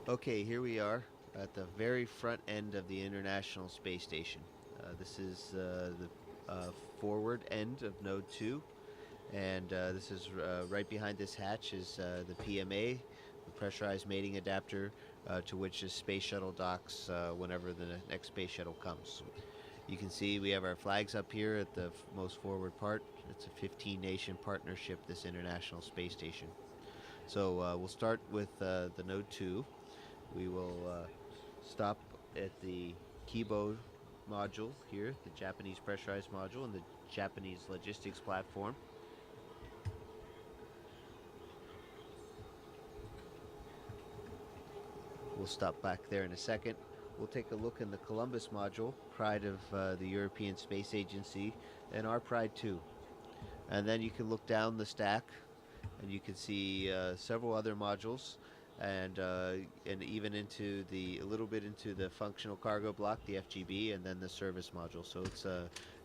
Okay, here we are at the very front end of the International Space Station. This is the forward end of Node 2, and this is right behind this hatch is the PMA, the pressurized mating adapter, to which the space shuttle docks whenever the next space shuttle comes. You can see we have our flags up here at the most forward part. It's a 15 nation partnership, this International Space Station. So we'll start with the Node 2. We will stop at the Kibo module here, the Japanese pressurized module, and the Japanese logistics platform. We'll stop back there in a second. We'll take a look in the Columbus module, pride of the European Space Agency, and our pride too. And then you can look down the stack, and you can see several other modules, and even into the a little bit into the functional cargo block, the FGB, and then the service module. So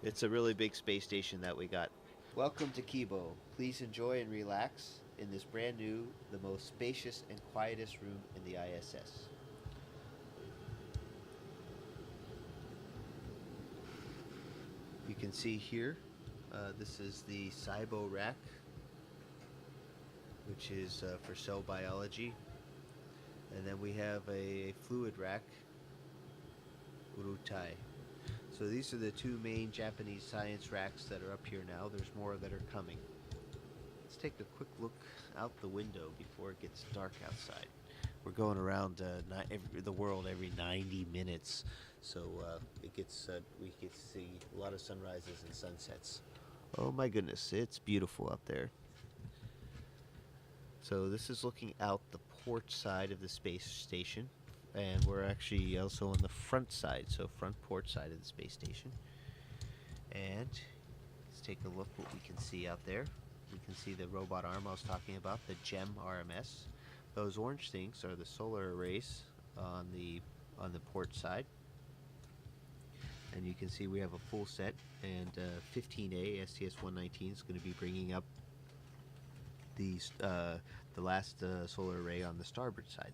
it's a really big space station that we got. Welcome to Kibo. Please enjoy and relax in this brand new, the most spacious and quietest room in the ISS. You can see here, this is the SIBO rack, which is for cell biology. And then we have a fluid rack, Urutai. So these are the two main Japanese science racks that are up here now. There's more that are coming. Let's take a quick look out the window before it gets dark outside. We're going around the world every 90 minutes, so we get to see a lot of sunrises and sunsets. Oh my goodness, it's beautiful out there. So this is looking out the port side of the space station, and we're actually also on the front side, so front port side of the space station. And let's take a look what we can see out there. We can see the robot arm I was talking about, the GEM RMS. Those orange things are the solar arrays on the port side. And you can see we have a full set, and 15A STS-119 is going to be bringing up the last solar array on the starboard side.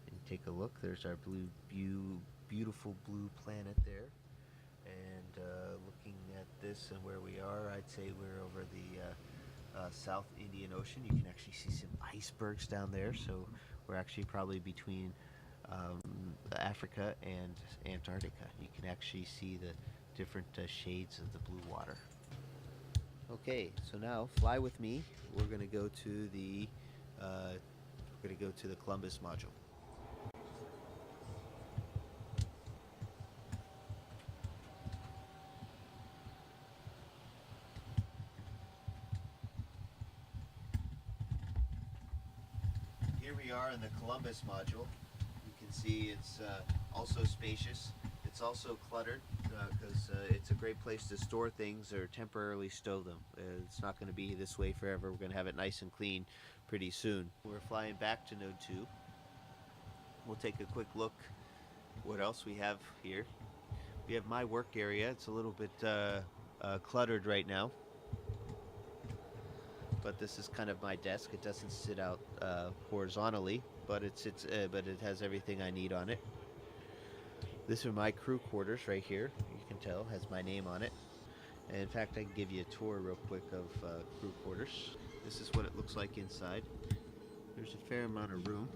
And take a look. There's our beautiful blue planet there. And looking at this and where we are, I'd say we're over the South Indian Ocean. You can actually see some icebergs down there. So we're actually probably between Africa and Antarctica. You can actually see the different shades of the blue water. Okay, so now fly with me. We're going to go to the Columbus module. Here we are in the Columbus module. You can see it's also spacious. It's also cluttered because it's a great place to store things or temporarily stow them. It's not going to be this way forever. We're going to have it nice and clean pretty soon. We're flying back to Node 2. We'll take a quick look what else we have here. We have my work area. It's a little bit cluttered right now, but this is kind of my desk. It doesn't sit out horizontally, but it has everything I need on it. This are my crew quarters right here. You can tell has my name on it. And in fact, I can give you a tour real quick of crew quarters. This is what it looks like inside. There's a fair amount of room.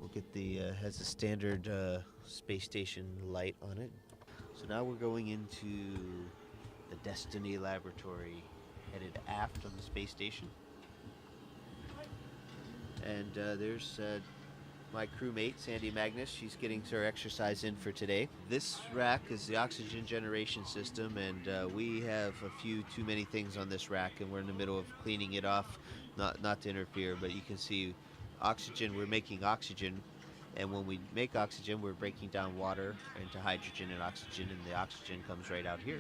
We'll get the has a standard space station light on it. So now we're going into the Destiny laboratory, headed aft on the space station. And there's my crewmate, Sandy Magnus. She's getting her exercise in for today. This rack is the oxygen generation system, and we have a few too many things on this rack, and we're in the middle of cleaning it off, not to interfere, but you can see oxygen, we're making oxygen, and when we make oxygen, we're breaking down water into hydrogen and oxygen, and the oxygen comes right out here.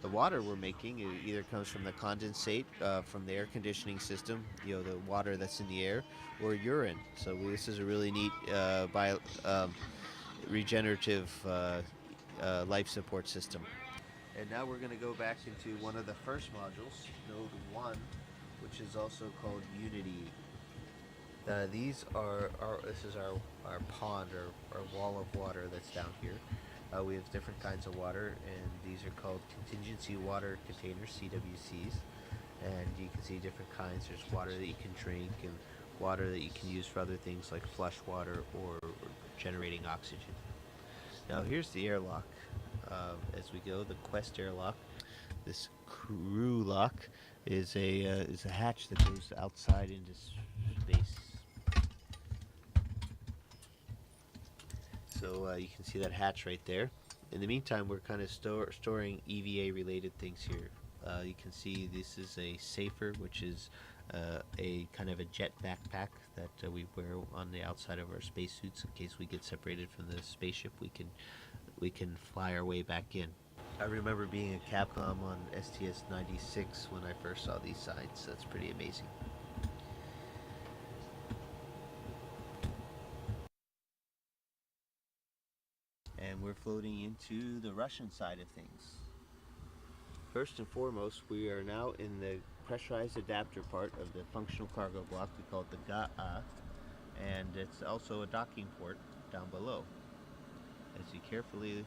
The water we're making either comes from the condensate from the air conditioning system, the water that's in the air, or urine. So this is a really neat regenerative life support system. And now we're going to go back into one of the first modules, Node 1, which is also called Unity. These are this is our pond or our wall of water that's down here. We have different kinds of water, and these are called contingency water containers, CWCs. And you can see different kinds. There's water that you can drink, and water that you can use for other things like flush water or generating oxygen. Now here's the airlock. As we go, the Quest airlock. This crew lock is a hatch that goes outside into space. So you can see that hatch right there. In the meantime, we're kind of storing EVA related things here. You can see this is a safer, which is a kind of a jet backpack that we wear on the outside of our spacesuits in case we get separated from the spaceship. We can fly our way back in. I remember being a Capcom on STS 96 when I first saw these signs. That's pretty amazing. And we're floating into the Russian side of things. First and foremost, we are now in the pressurized adapter part of the functional cargo block. We call it the GA, and it's also a docking port down below. As you carefully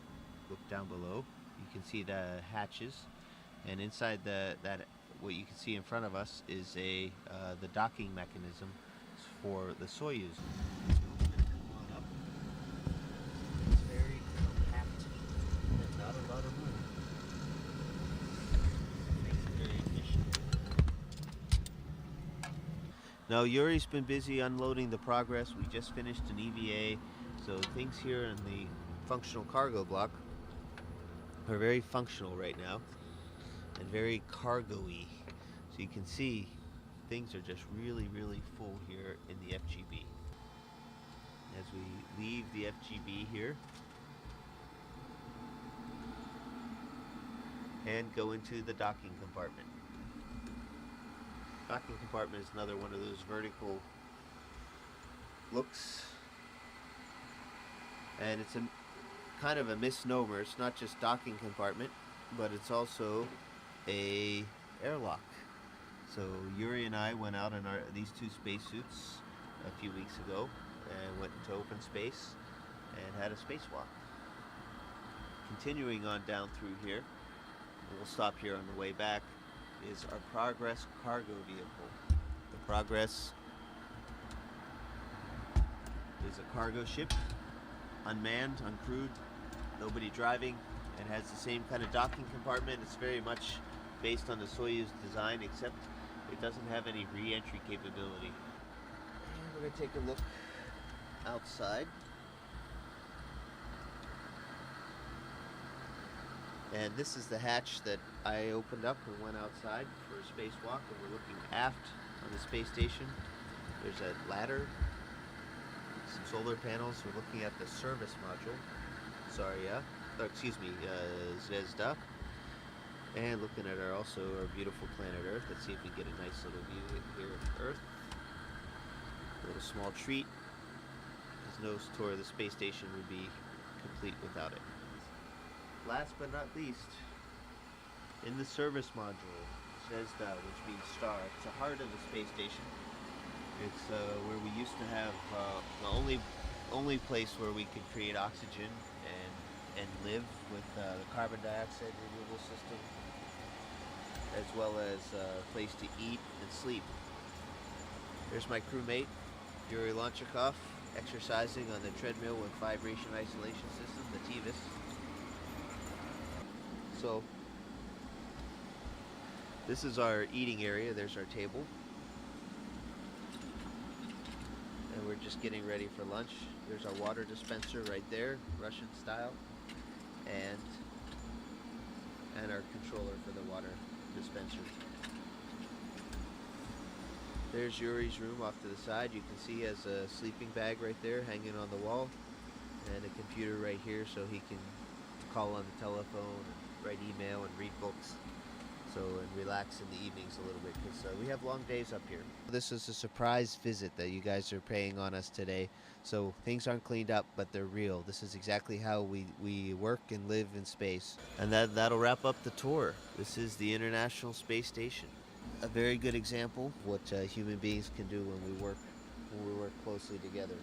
look down below, you can see the hatches, and inside that what you can see in front of us is the docking mechanism for the Soyuz. Come on up. It's very compact and not a lot of room. Makes it very efficient. Now Yuri's been busy unloading the Progress. We just finished an EVA, so things here in the functional cargo block are very functional right now and very cargo-y. So you can see things are just really, really full here in the FGB. As we leave the FGB here and go into the docking compartment. Docking compartment is another one of those vertical looks, and it's a kind of a misnomer. It's not just docking compartment, but it's also a airlock. So Yuri and I went out in these two spacesuits a few weeks ago and went into open space and had a spacewalk. Continuing on down through here, and we'll stop here on the way back, is our Progress cargo vehicle. The Progress is a cargo ship, unmanned, uncrewed, nobody driving, and has the same kind of docking compartment. It's very much based on the Soyuz design, except it doesn't have any re-entry capability. And we're going to take a look outside. And this is the hatch that I opened up and went outside for a spacewalk, and we're looking aft on the space station. There's a ladder, some solar panels. We're looking at the service module, Zvezda, and looking at our beautiful planet Earth. Let's see if we get a nice little view here of Earth. A little small treat. There's no tour of the space station would be complete without it. Last but not least, in the service module, Zvezda, which means star, it's the heart of the space station. It's where we used to have the only place where we could create oxygen and live with the carbon dioxide removal system, as well as a place to eat and sleep. There's my crewmate, Yuri Lonchikov, exercising on the treadmill with vibration isolation system, the TVIS. So this is our eating area. There's our table. And we're just getting ready for lunch. There's our water dispenser right there, Russian style. And our controller for the water dispenser. There's Yuri's room off to the side. You can see he has a sleeping bag right there hanging on the wall, and a computer right here so he can call on the telephone and write email and read books. And relax in the evenings a little bit, because we have long days up here. This is a surprise visit that you guys are paying on us today. So things aren't cleaned up, but they're real. This is exactly how we work and live in space. And that'll wrap up the tour. This is the International Space Station. A very good example of what human beings can do when we work when we work closely together.